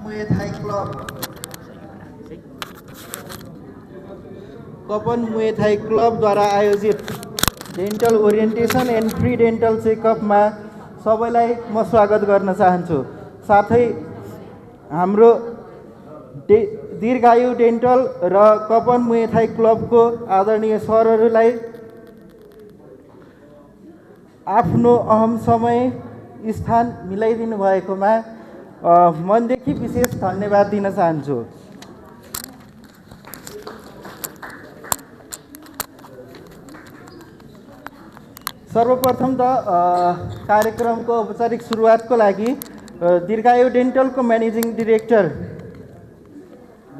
मुए Thai club कपन Muay Thai क्लबद्वारा आयोजित dental orientation and free dental चेकअपमा सबैलाई म स्वागत गर्न चाहन्छु। साथै हाम्रो दीर्घायु डेन्टल र कपन मुए थाई क्लबको आदरणीय सरहरूलाई आफ्नो अहम समय स्थान मिलाइदिनु भएकोमा मनदेखि विशेष धन्यवाद दिन चाहन्छु। सर्वप्रथम त कार्यक्रमको औपचारिक सुरुवातको लागि दीर्घायु डेन्टलको managing director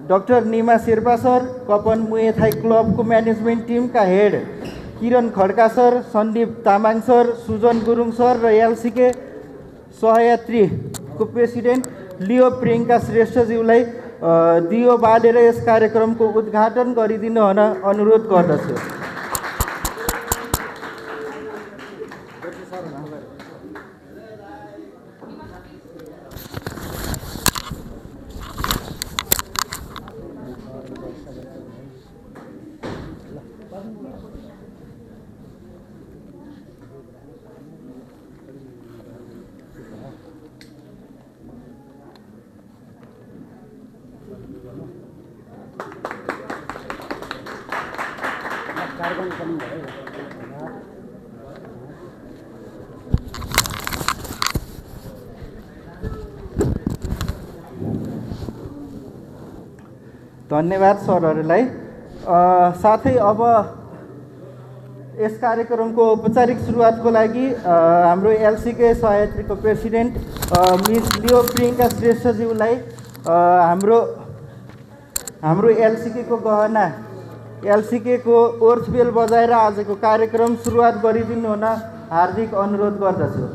doctor Nima Sherpa sir, Kapan Muay Thai क्लबको म्यानेजमेन्ट टिमका head Kiran Khadka sir, Sandeep Tamang sir, Sujan Gurung sir र एलसीके सहयात्रीको प्रेसिडेन्ट लियो प्रियङ्का श्रेष्ठज्यूलाई दियो बालेर यस कार्यक्रमको उद्घाटन गरिदिनु हुन अनुरोध गर्दछु। धन्यवाद सरहरूलाई। साथै अब यस कार्यक्रमको औपचारिक सुरुवातको लागि हाम्रो एलसीके सहयात्रीको प्रेसिडेन्ट मिस लियो प्रियङ्का श्रेष्ठज्यूलाई हाम्रो एलसीकेको गहना एलसीकेको ओर्थबेल बजाएर आजको कार्यक्रम सुरुवात गरिदिनु हुन हार्दिक अनुरोध गर्दछु।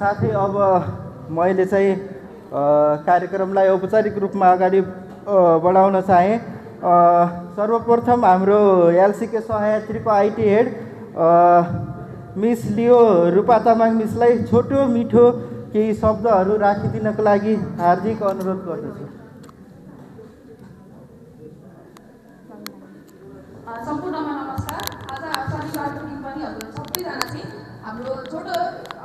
साथै अब मैले चाहिँ कार्यक्रमलाई औपचारिक रूपमा अगाडि बढाउन चाहेँ। सर्वप्रथम हाम्रो एलसीके सहयात्रीको आइटी हेड मिस लियो रूपा तामाङ मिसलाई छोटो मिठो केही शब्दहरू राखिदिनको लागि हार्दिक अनुरोध गर्दछु। सम्पूर्णमा नमस्कार। आज शनिबारको दिन पनि हजुर सबैजना चाहिँ हाम्रो छोटो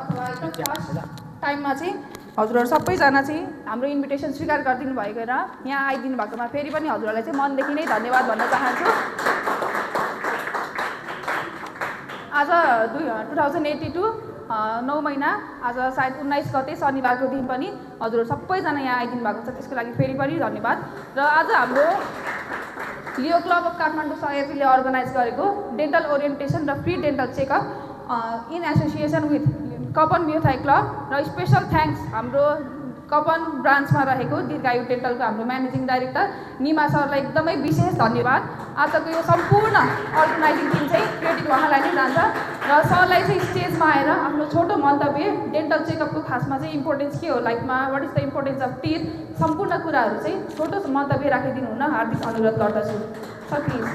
अथवा एकदम फर्स्ट टाइममा चाहिँ हजुरहरू सबैजना चाहिँ हाम्रो इन्भिटेसन स्वीकार गरिदिनु भएको र यहाँ आइदिनु भएकोमा फेरि पनि हजुरहरूलाई चाहिँ मनदेखि नै धन्यवाद भन्न चाहन्छु। आज 2082 9 महिना आज सायद 19 गते शनिबारको दिन पनि हजुरहरू सबैजना यहाँ आइदिनु भएको छ, त्यसको लागि फेरि पनि धन्यवाद। र आज हाम्रो लियो क्लब अफ काठमाडौँ सहयात्रीले अर्गनाइज गरेको डेन्टल ओरिएन्टेसन र free dental checkup in association with Kapan Muay Thai club र स्पेसल थ्याङ्क्स हाम्रो कपन ब्रान्चमा रहेको दीर्घायु डेन्टलको हाम्रो म्यानेजिङ डाइरेक्टर निमा सरलाई एकदमै विशेष धन्यवाद। आजको यो सम्पूर्ण अर्गनाइजिङ टिम चाहिँ क्रेडिट उहाँलाई नै जान्छ र सरलाई चाहिँ स्टेजमा आएर आफ्नो छोटो मन्तव्य डेन्टल चेकअपको खासमा चाहिँ इम्पोर्टेन्स के हो लाइफमा, what is the importance of teeth, सम्पूर्ण कुराहरू चाहिँ छोटो मन्तव्य राखिदिनु हुन हार्दिक अनुरोध गर्दछु। Sir please.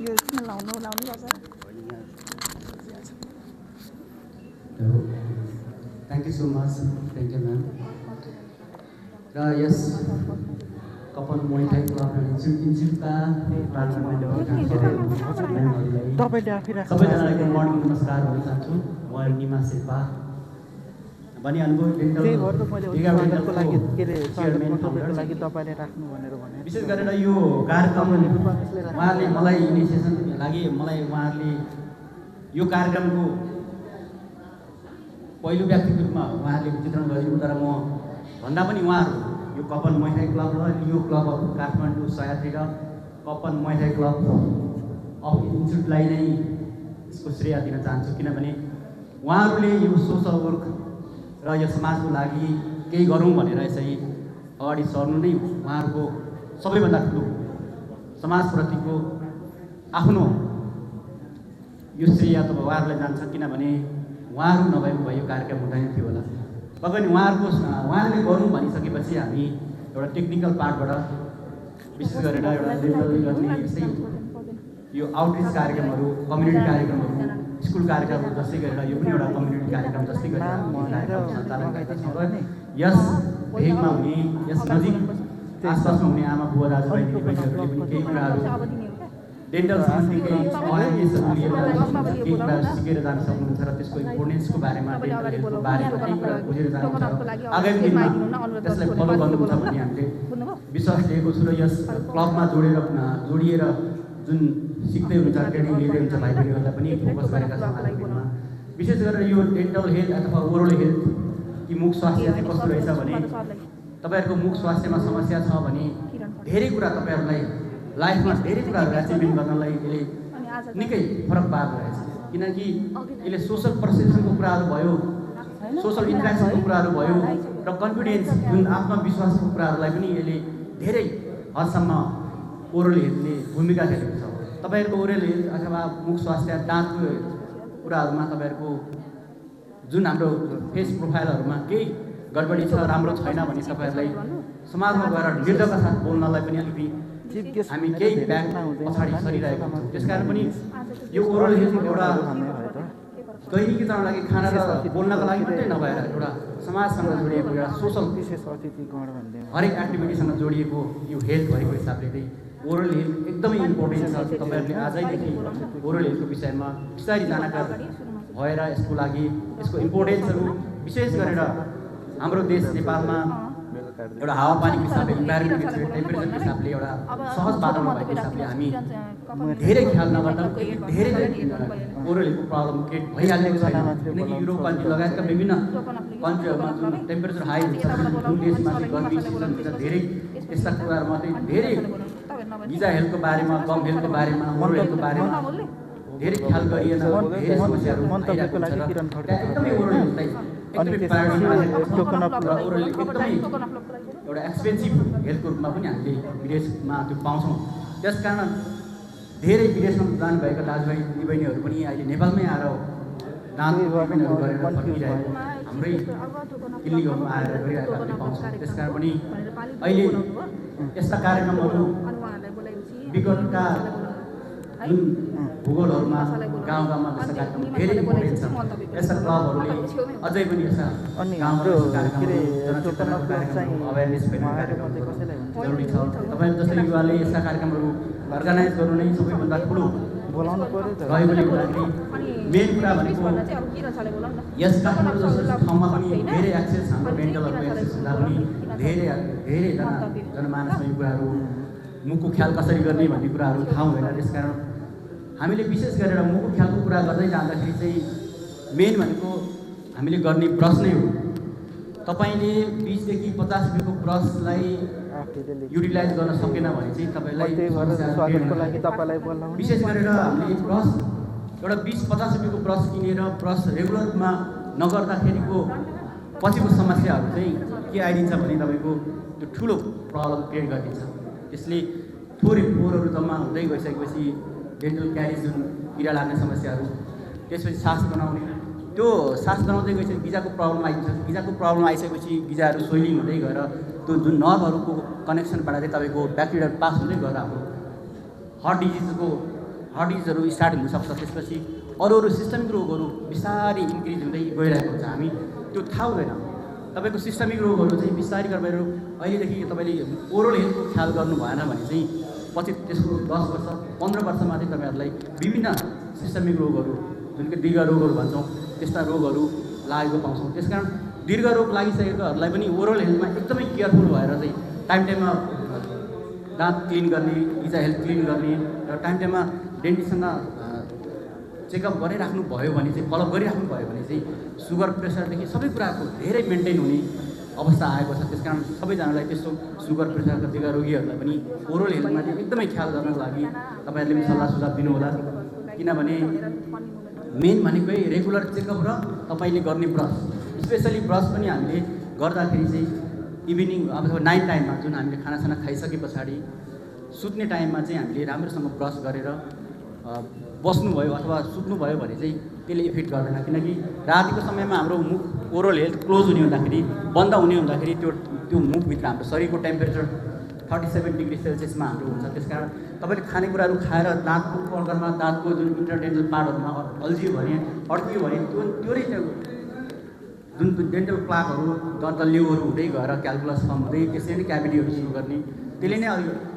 यो किन लाउनु पर्छ? Thank you so much. Thank you, ma'am. Yes, Kapan Muay Thai club इन्स्टिट्युटका सबैजनालाई गुड मर्निङ नमस्कार भन्न चाहन्छु। म निमा शेर्पा भनिहाल्नुभयो विशेष गरेर यो कार्यक्रम उहाँले मलाई इनिसिएसन लागि उहाँहरूले यो कार्यक्रमको पहिलो व्यक्तिको रूपमा उहाँहरूले वितरण गरिदिनु, तर म भन्दा पनि उहाँहरू यो कपन मुए थाई क्लब र लियो क्लब अफ काठमाडौँ सहयात्री र कपन मुए थाई क्लब अफ इन्स्टिट्युटलाई नै यसको श्रेय दिन चाहन्छु, किनभने उहाँहरूले यो सोसल वर्क र यो समाजको लागि केही गरौँ भनेर चाहिँ अगाडि सर्नु नै उहाँहरूको सबैभन्दा ठुलो समाजप्रतिको आफ्नो यो श्रेय त उहाँहरूलाई जान्छ, किनभने उहाँहरू नभएको भए यो कार्यक्रम हुँदैन थियो होला। पक्कै पनि उहाँहरूले गरौँ भनिसकेपछि हामी एउटा टेक्निकल पार्टबाट विशेष गरेर एउटा गर्ने यस्तै यो आउटरिच कार्यक्रमहरू, कम्युनिटी कार्यक्रमहरू, स्कुल कार्यक्रमहरू जस्तै गरेर यो पनि एउटा कम्युनिटी कार्यक्रम जस्तै गरेर कार्यक्रम सञ्चालन गरेका छौँ। र यस भेगमा हुने, यस नजिक आसपासमा हुने आमा बुवा दाजुभाइ दिदीबहिनीहरूले पनि केही कुराहरू डेन्टल सम्बन्धी केही अवेरनेसहरू लिएर केही कुराहरू सिकेर जान सक्नुहुन्छ र त्यसको इम्पोर्टेन्सको बारेमा, डेन्टल हेल्थको बारेमा केही कुरा बुझेर जानुहुन्छ। आगामी दिनमा त्यसलाई फलो गर्नुहुन्छ भन्ने हामीले विश्वास लिएको छु। र यस क्लबमा जोडिएर जुन सिक्दै हुन्छ, ट्रेनिङ लिँदै हुन्छ भाइ बहिनीहरूलाई पनि फोकस गरेका छौँ आगामी दिनमा। विशेष गरेर यो डेन्टल हेल्थ अथवा ओरल हेल्थ कि मुख स्वास्थ्य चाहिँ कस्तो रहेछ भने तपाईँहरूको मुख स्वास्थ्यमा समस्या छ भने धेरै कुरा तपाईँहरूलाई लाइफमा धेरै कुराहरू एचिभमेन्ट गर्नलाई यसले निकै फरक पार्दो रहेछ। किनकि यसले सोसल पर्सेप्सनको कुराहरू भयो, सोसल इन्ट्रेक्सनको कुराहरू भयो र कन्फिडेन्स जुन आत्मविश्वासको कुराहरूलाई पनि यसले धेरै हदसम्म ओरल हेल्थले भूमिका खेलेको छ। तपाईँहरूको ओरल हेल्थ अथवा मुख स्वास्थ्य, दाँतको कुराहरूमा तपाईँहरूको जुन हाम्रो फेस प्रोफाइलहरूमा केही गडबडी छ, राम्रो छैन भने तपाईँहरूलाई समाजमा गएर निर्धका साथ बोल्नलाई पनि अलिकति हामी केही ब्याक पछाडि सरिरहेका छौँ। त्यसकारण पनि यो ओरल हेल्थ एउटा दैनिकी जान लागि खाना र बोल्नको लागि मात्रै नभएर एउटा समाजसँग जोडिएको एउटा सोसल हरेक एक्टिभिटीसँग जोडिएको यो हेल्थ भएको हिसाबले चाहिँ ओरल हेल्थ एकदमै इम्पोर्टेन्ट छ। तपाईँहरूले आजैदेखि ओरल हेल्थको विषयमा बिस्तारै जानकार भएर यसको लागि यसको इम्पोर्टेन्सहरू विशेष गरेर हाम्रो देश नेपालमा एउटा हावापानीको हिसाबले, इन्भाइरोमेन्टको हिसाबले, टेम्परेचरको हिसाबले एउटा सहज वातावरण भएको हिसाबले हामी धेरै ख्याल नगर्दा धेरै ओरल हेल्थको प्रब्लम क्रिएट भइहालेको छैन। किनकि युरोप कन्ट्री लगायतका विभिन्न कन्ट्रीहरूमा जुन टेम्परेचर हाई हुन्छ, जुन देशमा चाहिँ गर्मी सिजन हुन्छ, धेरै यस्ता कुराहरूमा चाहिँ धेरै गिजा हेल्थको बारेमा, गम हेल्थको बारेमा, ओरल हेल्थको बारेमा धेरै ख्याल गरिएन, धेरै समस्याहरू आइरहेको छ। एकदमै ओरल हेल्थलाई एकदमै एउटा एक्सपेन्सिभ हेल्थको रूपमा पनि हामीले विदेशमा त्यो पाउँछौँ। त्यस कारण धेरै विदेशमा जानुभएका दाजुभाइ दिदीबहिनीहरू पनि अहिले नेपालमै आएर दाँत ट्रिटमेन्टहरू गरेर फर्किरहेको हाम्रै दिल्लीहरूमा आएर गरिरहेको हामीले पाउँछौँ। त्यस कारण पनि अहिले यस्ता कार्यक्रमहरू विगतका जुन भूगोलहरूमा गाउँ गाउँमा यस्ता कार्यक्रम धेरै इम्पोर्टेन्ट छ। यस्ता क्लबहरूले अझै पनि यस्ता अवेरनेस जरुरी छ। तपाईँहरू जस्तै युवाले यस्ता कार्यक्रमहरू अर्गनाइज गर्नु नै सबैभन्दा ठुलो रहेकोले गर्दाखेरि मेन कुरा भनेको यस काठमाडौँ जस्तो ठाउँमा पनि धेरै एक्सेस, हाम्रो मेन्टलहरूको एक्सेस हुँदा पनि धेरैजना जनमानसमा यो कुराहरू मुखको ख्याल कसरी गर्ने भन्ने कुराहरू थाहा हुँदैन। त्यसकारण हामीले विशेष गरेर मुखको ख्यालको कुरा गर्दै जाँदाखेरि चाहिँ मेन भनेको हामीले गर्ने ब्रस नै हो। तपाईँले 20 देखि 50 रुपियाँको ब्रसलाई युटिलाइज गर्न सकेन भने चाहिँ तपाईँलाई विशेष गरेर हामीले ब्रस एउटा 20-50 रुपियाँको ब्रस किनेर ब्रस रेगुलरमा नगर्दाखेरिको पछिको समस्याहरू चाहिँ के आइदिन्छ भने तपाईँको त्यो ठुलो प्रब्लम क्रिएट गरिदिन्छ। त्यसले थोरै फोहोरहरू जम्मा हुँदै गइसकेपछि डेन्टल क्यारिज जुन किरा लाग्ने समस्याहरू, त्यसपछि सास गनाउने, त्यो सास गनाउँदै गएपछि गिजाको प्रब्लम आइन्छ। गिजाको प्रब्लम आइसकेपछि गिजाहरू सोइलिङ हुँदै गएर त्यो जुन नर्भहरूको कनेक्सनबाट चाहिँ तपाईँको ब्याक्टेरियाहरू पास हुँदै गएर हाम्रो हार्ट डिजिजहरू स्टार्ट हुनसक्छ। त्यसपछि अरू सिस्टमिक रोगहरू बिस्तारै इन्क्रिज हुँदै गइरहेको हुन्छ। हामी त्यो थाहा हुँदैन। तपाईँको सिस्टमिक रोगहरू चाहिँ बिस्तारै गरेर अहिलेदेखि तपाईँले ओरल हेल्थको ख्याल गर्नु भएन भने चाहिँ पछि त्यसको 10 वर्ष 15 वर्षमा चाहिँ तपाईँहरूलाई विभिन्न सिस्टमिक रोगहरू, जुन कि दीर्घ रोगहरू भन्छौँ, त्यस्ता रोगहरू लागेको पाउँछौँ। त्यसकारण दीर्घ रोग लागिसकेकोहरूलाई पनि ओरल हेल्थमा एकदमै केयरफुल भएर चाहिँ टाइममा दाँत क्लिन गर्ने, गिजा हेल्थ क्लिन गर्ने र टाइममा डेन्टिस्टसँग चेकअप गरिराख्नु भयो भने चाहिँ, फलोअप गरिराख्नु भयो भने चाहिँ सुगर प्रेसरदेखि सबै कुराको धेरै मेन्टेन हुने अवस्था आएको छ। त्यसकारण सबैजनालाई त्यस्तो सुगर प्रेसरका दीर्घ रोगीहरूलाई पनि ओरल हेल्थमा चाहिँ एकदमै ख्याल गर्नको लागि तपाईँहरूले पनि सल्लाह सुझाव दिनुहोला। किनभने मेन भनेकै रेगुलर चेकअप र तपाईँले गर्ने ब्रस, स्पेसली ब्रस पनि हामीले गर्दाखेरि चाहिँ इभिनिङ अथवा नाइट टाइममा जुन हामीले खानासाना खाइसके पछाडि सुत्ने टाइममा चाहिँ हामीले राम्रोसँग ब्रस गरेर बस्नुभयो अथवा सुत्नुभयो भने चाहिँ त्यसले इफेक्ट गर्दैन, किनकि रातिको समयमा हाम्रो मुख ओरल हेल्थ क्लोज हुने हुँदाखेरि, बन्द हुने हुँदाखेरि त्यो मुखभित्र हाम्रो शरीरको टेम्परेचर 37 डिग्री सेल्सियसमा हाम्रो हुन्छ। त्यसकारण तपाईँले खानेकुराहरू खाएर दाँतको कणकरमा, दाँतको जुन इन्टरडेन्टल पार्टहरूमा अल्झियो भने, अड्कियो भने त्यो जुन डेन्टल प्लाकहरू, दन्तलेउहरू हुँदै गएर क्यालकुलस फर्म हुँदै त्यसरी नै क्याभिटीहरू सुरु गर्ने, त्यसले नै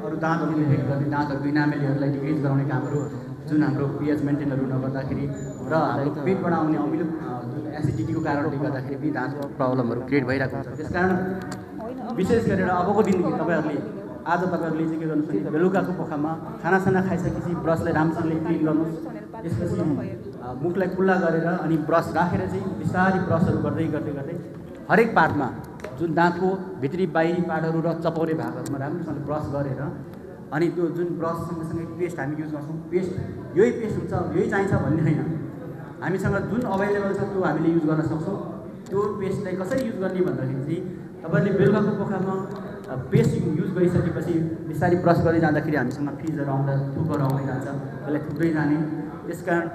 अरू दाँतहरू इफेक्ट गर्ने, दाँतहरूको इनामेलीहरूलाई डिक्रिज गराउने कामहरू जुन हाम्रो पिएच मेन्टेनहरू नगर्दाखेरि र हाम्रो पेटबाट आउने अमिलो जुन एसिडिटीको कारणले गर्दाखेरि पनि दाँतको प्रब्लमहरू क्रिएट भइरहेको हुन्छ। त्यसकारण विशेष गरेर अबको दिन तपाईँहरूले आज तपाईँहरूले चाहिँ के गर्नुहोस् भने बेलुकाको पखमा खानासाना खाइसकेपछि ब्रसलाई राम्रोसँगले क्लिन गर्नुहोस्। त्यसपछि मुखलाई कुल्ला गरेर अनि ब्रस राखेर चाहिँ बिस्तारै ब्रसहरू गर्दै गर्दै गर्दै हरेक पार्टमा जुन दाँतको भित्री बाहिरी पार्टहरू र चपाउने भागहरूमा राम्रोसँगले ब्रस गरेर अनि त्यो जुन ब्रस सँगसँगै पेस्ट हामी युज गर्छौँ, पेस्ट यही पेस्ट हुन्छ यही चाहिन्छ भन्ने होइन, हामीसँग जुन अभाइलेबल छ त्यो हामीले युज गर्न सक्छौँ। त्यो पेस्टलाई कसरी युज गर्ने भन्दाखेरि चाहिँ तपाईँहरूले बेलुकाको पोखामा पेस्ट युज गरिसकेपछि बिस्तारै ब्रस गर्दै जाँदाखेरि हामीसँग फिजहरू आउँदा थुकहरू आउँदै जान्छ, त्यसलाई थुक्दै जाने। त्यसकारण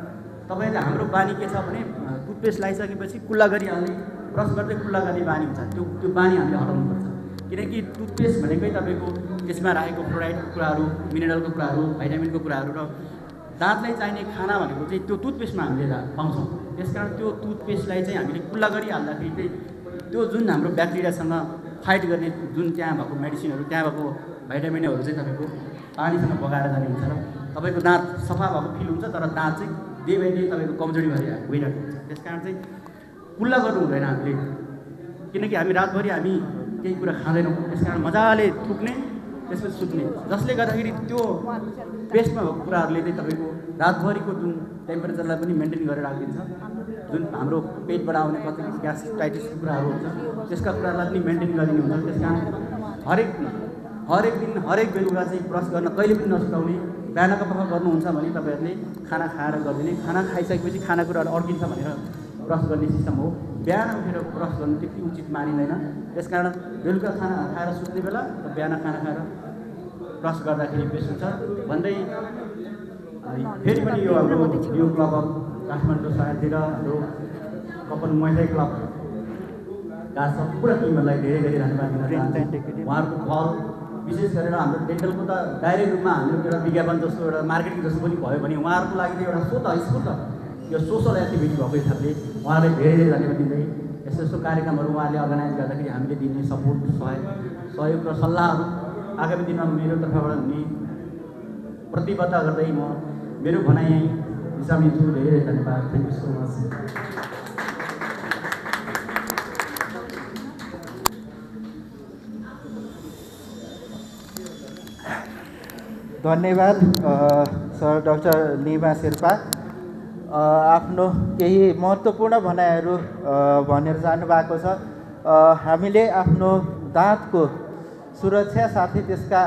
तपाईँले हाम्रो बानी के छ भने टुथपेस्ट लगाइसकेपछि कुल्ला गरिहाल्ने, ब्रस गर्दै कुल्ला गर्ने बानी हुन्छ। त्यो बानी हामीले हटाउनुपर्छ, किनकि टुथपेस्ट भनेकै तपाईँको त्यसमा राखेको फ्लोराइडको कुराहरू, मिनरलको कुराहरू, भाइटामिनको कुराहरू र दाँतलाई चाहिने खाना भनेको चाहिँ त्यो टुथपेस्टमा हामीले पाउँछौँ। त्यसकारण त्यो टुथपेस्टलाई चाहिँ हामीले कुल्ला गरिहाल्दाखेरि चाहिँ त्यो जुन हाम्रो ब्याक्टेरियासँग फाइट गर्ने जुन त्यहाँ भएको मेडिसिनहरू, त्यहाँ भएको भाइटामिनहरू चाहिँ तपाईँको पानीसँग बगाएर जाने हुन्छ र तपाईँको दाँत सफा भएको फिल हुन्छ, तर दाँत चाहिँ डे बाई डे तपाईँको कमजोरी गइरहेको हुन्छ। त्यस कारण चाहिँ कुल्ला गर्नु हुँदैन हामीले, किनकि हामी रातभरि हामी केही कुरा खाँदैनौँ। त्यस कारण मजाले थुक्ने, त्यसपछि सुत्ने, जसले गर्दाखेरि त्यो पेस्टमा भएको कुराहरूले चाहिँ तपाईँको रातभरिको जुन टेम्परेचरलाई पनि मेन्टेन गरेर राखिदिन्छ। जुन हाम्रो पेटबाट आउने कति ग्यास्ट्राइटिसको कुराहरू हुन्छ त्यसका कुरालाई पनि मेन्टेन गरिदिनु हुन्छ। त्यस कारण हरेक दिन हरेक बेलुका चाहिँ ब्रस गर्न कहिले पनि नछुटाउने। बिहानको पख गर्नुहुन्छ भने तपाईँहरूले खाना खाएर गरिदिने, खाना खाइसकेपछि खानेकुराहरू अड्किन्छ भनेर ब्रस गर्ने सिस्टम हो। बिहान उठेर ब्रस गर्नु त्यति उचित मानिँदैन। त्यसकारण बेलुका खाना खाएर सुत्ने बेला र बिहान खाना खाएर ब्रस गर्दाखेरि बेस्ट हुन्छ भन्दै फेरि पनि यो हाम्रो यो क्लब अफ काठमाडौँ सायदतिर हाम्रो कपन मुवाई क्लबका सम्पूर्ण टिमहरूलाई धेरै धेरै धन्यवाद दिन चाहन्छु। उहाँहरूको फल विशेष गरेर हाम्रो डेन्टलको त डाइरेक्ट रूपमा हाम्रो एउटा विज्ञापन जस्तो एउटा मार्केटिङ जस्तो पनि भयो भने उहाँहरूको लागि चाहिँ एउटा स्वतः स्फूर्त यो सोसल एक्टिभिटी भएको हिसाबले उहाँलाई धेरै धेरै धन्यवाद दिँदै यस्तो यस्तो कार्यक्रमहरू उहाँले अर्गनाइज गर्दाखेरि हामीले दिने सपोर्ट सहयोग र सल्लाहहरू आगामी दिनमा मेरो तर्फबाट हुने प्रतिबद्धता गर्दै म मेरो भनाइ यहीँ विश्राम लिन्छु। धेरै धेरै धन्यवाद। Thank you so much. धन्यवाद सर डाक्टर निमा शेर्पा। आफ्नो केही महत्त्वपूर्ण भनाइहरू भनेर जानुभएको छ। हामीले आफ्नो दाँतको सुरक्षा साथै त्यसका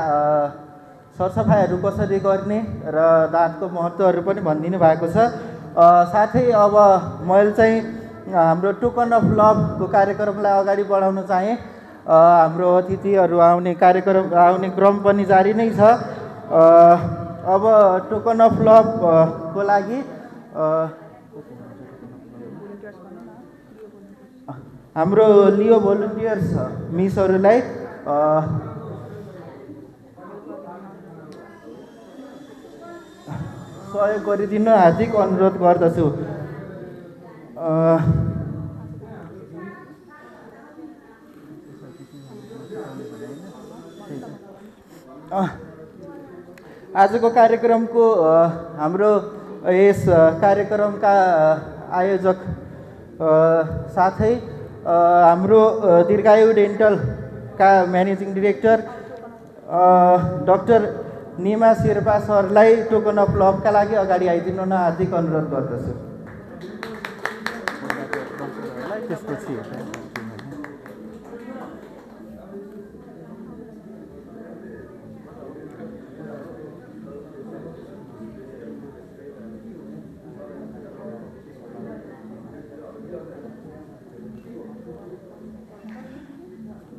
सरसफाइहरू कसरी गर्ने र दाँतको महत्त्वहरू पनि भनिदिनु भएको छ। साथै अब मैले चाहिँ हाम्रो टोकन अफ लभको कार्यक्रमलाई अगाडि बढाउन चाहेँ। हाम्रो अतिथिहरू आउने क्रम पनि जारी नै छ। अब टोकन अफ लभको लागि हाम्रो लियो भोलिन्टियर्स मिसहरूलाई सहयोग गरिदिन हार्दिक अनुरोध गर्दछु। आजको कार्यक्रमको हाम्रो यस कार्यक्रमका आयोजक साथै हाम्रो दीर्घायु डेन्टलका managing director doctor Nima Sherpa सरलाई टोकन अफ लभका लागि अगाडि आइदिनु न हार्दिक अनुरोध गर्दछु। त्यसपछि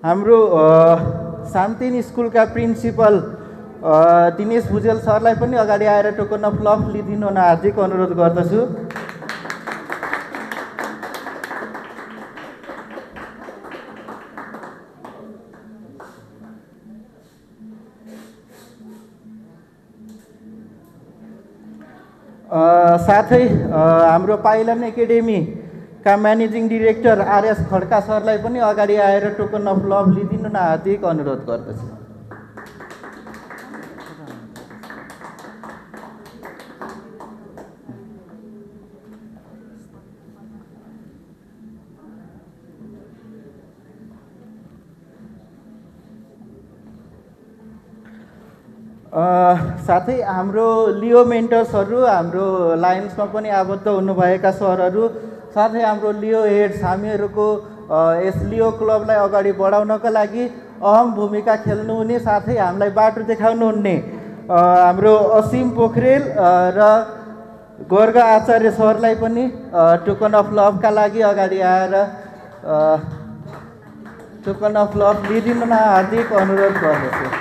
हाम्रो शान्तिनी स्कुलका प्रिन्सिपल दिनेश भुजेल सरलाई पनि अगाडि आएर टोकन अफ लभ लिइदिनु हुन हार्दिक अनुरोध गर्दछु। साथै हाम्रो पाइलन एकाडेमीका म्यानेजिङ डिरेक्टर आरएस खड्का सरलाई पनि अगाडि आएर टोकन अफ लभ लिइदिनु न हार्दिक अनुरोध गर्दछु। साथै हाम्रो लियो मेन्टर्सहरू हाम्रो लायन्समा पनि आबद्ध हुनुभएका सरहरू साथै हाम्रो लियो हेड्स हामीहरूको यस लियो क्लबलाई अगाडि बढाउनका लागि अहम भूमिका खेल्नुहुने साथै हामीलाई बाटो देखाउनुहुने हाम्रो असीम पोखरेल र गर्ग आचार्य सरलाई पनि टोकन अफ लभका लागि अगाडि आएर टोकन अफ लभ लिइदिन हार्दिक अनुरोध गर्दछु।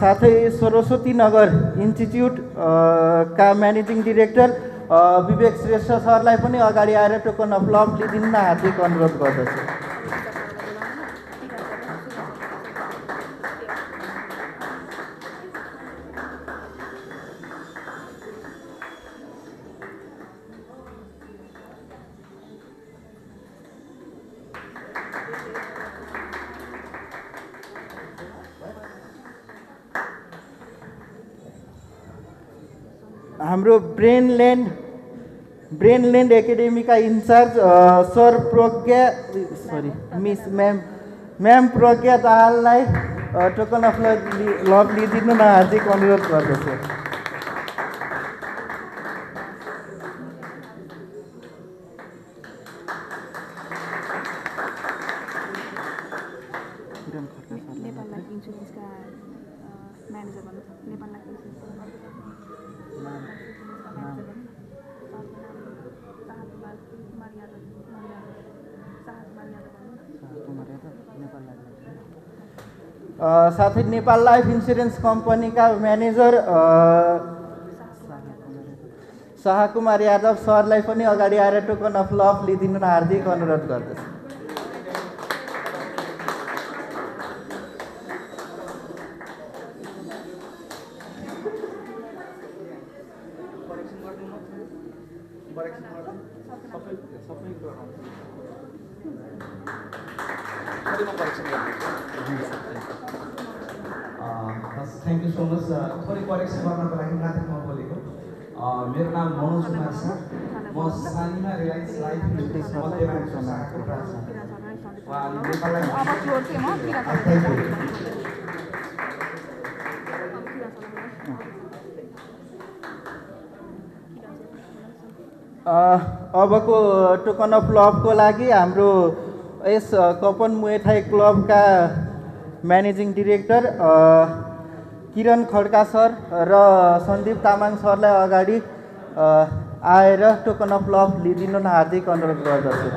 साथै सरस्वती नगर इन्स्टिच्युट का म्यानेजिङ डिरेक्टर विवेक श्रेष्ठ सरलाई पनि अगाडि आएर टोकन अफ लभ लिइदिन हार्दिक अनुरोध गर्दछु। हाम्रो ब्रेनल्यान्ड एकाडेमीका incharge sir Pragya ma'am Pragya दाहाललाई टोकन अफ लभ लिइदिनु न हार्दिक अनुरोध गर्दछु। साथै नेपाल लाइफ इन्सुरेन्स कम्पनीका म्यानेजर शाहकुमार यादव सरलाई पनि अगाडि आएर टोकन अफ लभ लिइदिनु हार्दिक अनुरोध गर्दछु। Thank you so much. थोरै करेक्सन गर्नको लागि मात्र म बोलेको। मेरो नाम मनोज कुमार छ। म सानीमा रिलायन्स लाइफ अबको टोकन अफ लभको लागि हाम्रो यस कपन मुए थाई क्लबका म्यानेजिङ डिरेक्टर किरण खड्का सर र सन्दीप तामाङ सरलाई अगाडि आएर टोकन अफ लभ लिइदिनु हार्दिक अनुरोध गर्दछु।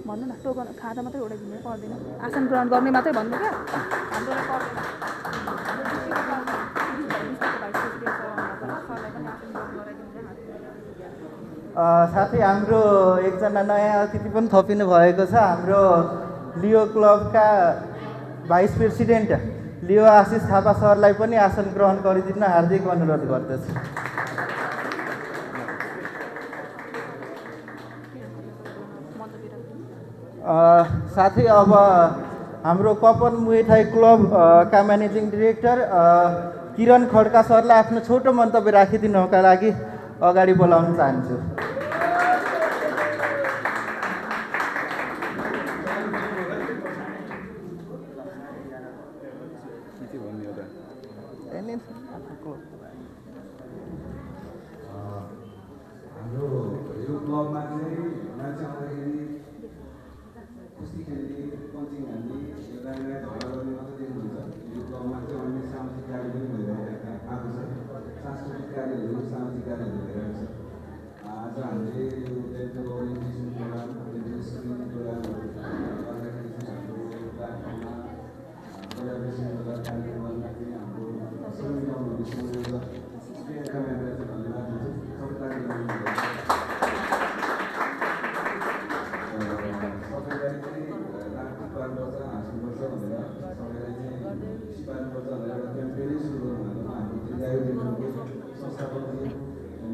भन्नु न टोकन खाजा मात्रै उडाइदिनु पर्दैन, आसन ग्रहण गर्ने मात्रै भन्नु क्या हाम्रोलाई पर्दैन। साथै हाम्रो एकजना नयाँ अतिथि पनि थपिनु भएको छ। हाम्रो लियो क्लबका भाइस प्रेसिडेन्ट लियो आशिष थापा सरलाई पनि आसन ग्रहण गरिदिन हार्दिक अनुरोध गर्दछु। साथै अब हाम्रो कपन मुएथाई क्लब का म्यानेजिङ डिरेक्टर किरण खड्का सरलाई आफ्नो छोटो मन्तव्य राखिदिनुका लागि अगाडि बोलाउन चाहन्छु। हाम्रो यो क्लबमा चाहिँ मान्छे आउँदाखेरि कुस्ती खेल्ने पन्चिङ हान्ने एउटा नयाँ झगडा गर्ने मात्रै देख्नुहुन्छ। यो क्लबमा चाहिँ अन्य सामाजिक कार्य पनि भइरहेको आएको छ। सांस्कृतिक कार्यहरू सामाजिक कार्यहरू भइरहेको छ। आज हामीले यो dental orientation programme dental screening प्रोग्रामहरू गर्दाखेरि चाहिँ हाम्रो प्लेटफर्ममा कोलाबोरेसनबाट कार्यक्रम गर्दाखेरि हाम्रो सहयोगीहरू सुनेर प्रियङ्का म्यामलाई चाहिँ धन्यवाद दिन्छु। सबैलाई सबैलाई चाहिँ राष्ट्रिय पार्नुपर्छ हाँस्नुपर्छ भनेर सबैलाई चाहिँ सिपाल्नुपर्छ भनेर एउटा क्याम्पेनै सुरु गर्नुभएको हाम्रो दीर्घायु डेन्टलको संस्थापकजी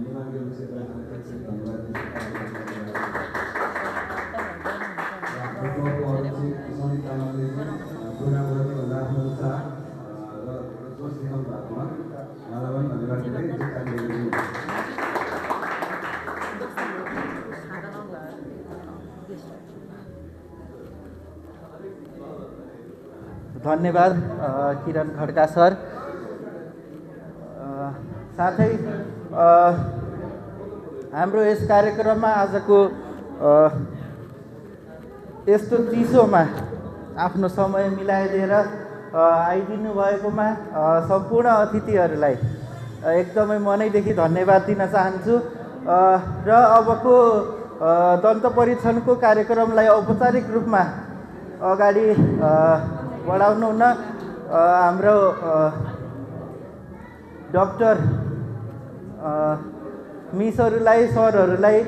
निमागे क्षेत्रलाई चाहिँ धन्यवाद दिन्छु। हाम्रो क्लबको अध्यक्ष सञ्जीत तामाङले चाहिँ प्रोग्राम गर्ने भन्दा आफ्नो उत्साह र जोस देखाउनु भएकोमा उहाँलाई पनि धन्यवाद दिँदै काम गरिदिनु। धन्यवाद किरण खड्का सर। साथै हाम्रो यस कार्यक्रममा आजको यस्तो चिसोमा आफ्नो समय मिलाइदिएर आइदिनु भएकोमा सम्पूर्ण अतिथिहरूलाई एकदमै मनैदेखि धन्यवाद दिन चाहन्छु। र अबको दन्त परीक्षणको कार्यक्रमलाई औपचारिक रूपमा अगाडि बढाउनु हुन हाम्रो डक्टर मिसहरूलाई सरहरूलाई